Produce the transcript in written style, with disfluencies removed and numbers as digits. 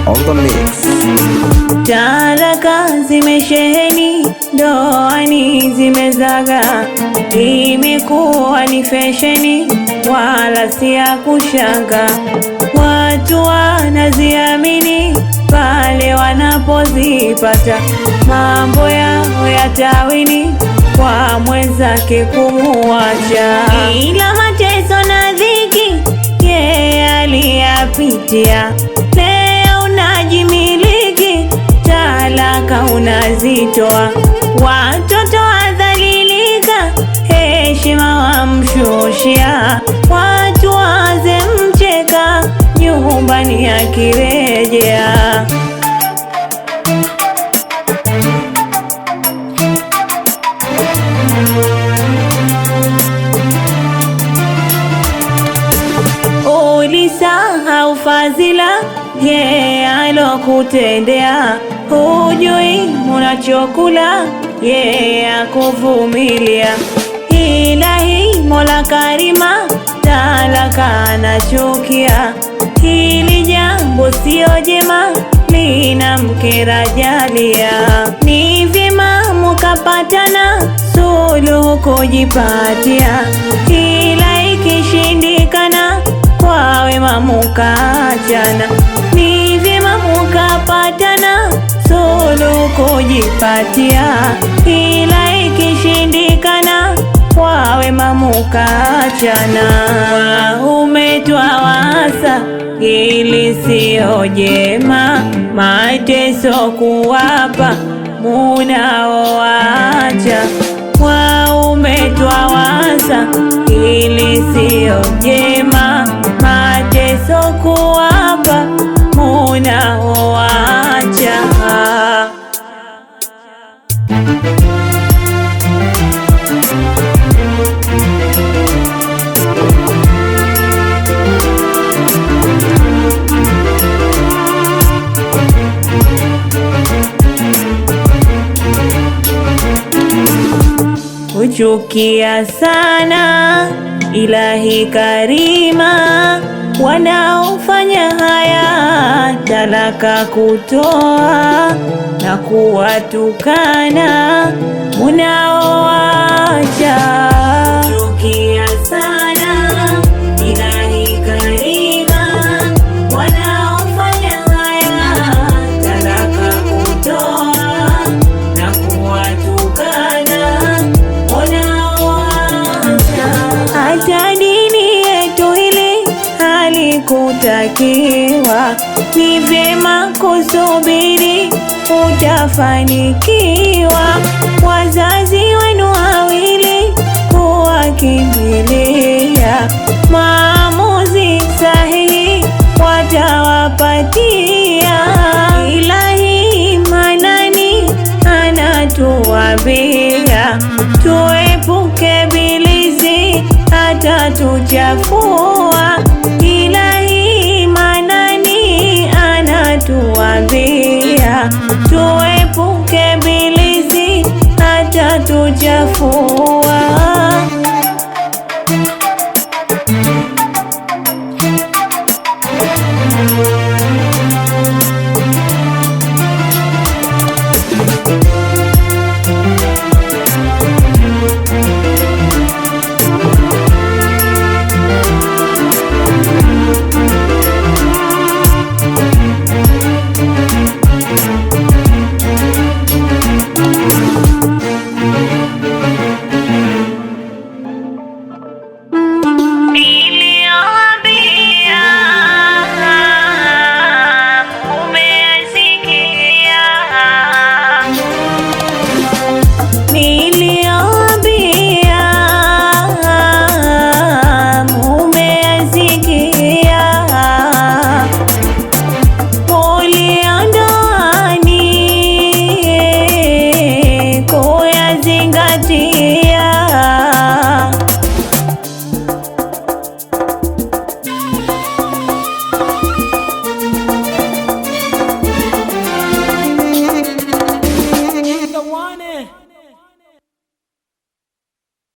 on the mix. Talaka zimesheheni, ndoani zimezaga, imekuwa ni fesheni, wala si ya kushanga. Watu wanaziamini pale wanapozipata, mambo yao yatawini kwa mwenzake kumuacha. Ila mateso na dhiki yeye aliyapitia, leo unajimiliki, talaka unazitoa. Watoto wadhalilika, heshima wamshushia, watu waze mcheka, nyumbani akirejea. Ulisahau fadhila yeye alokutendea, hujui unachokula yeye akuvumilia. Ilahi Mola Karima, talaka anachukia, hili jambo sio jema, linamkera Jalia. Ni vyema mukapatana, suluhu kujipatia, ila ikishindikana kwa wema mukaachana. Ni vyema mukapatana, suluhu kujipatia, ila ikishindikana kwa wema mukaachana. Waume twawasa, hili sio jema, mateso kuwapa munaoacha. Waume twawasa, hili sio jema, mateso kuwapa munaoacha. Huchukia sana Ilahi Karima, wanaofanya haya talaka kutoa na kuwatukana munaoacha. Huchukia sana Ilahi Karima, wanaofanya haya talaka kutoa na kuwatukana. Hata dini yetu hili halikutakiwa, ni vyema kusubiri, utafanikiwa. Wazazi wenu wawili kuwakimbilia, maamuzi sahihi watawapatia. Ilahi Manani anatuambia, tuepuke bilisi atatuchafua. Ilahi Manani anatuambia, tuepuke bilisi atatuchafua.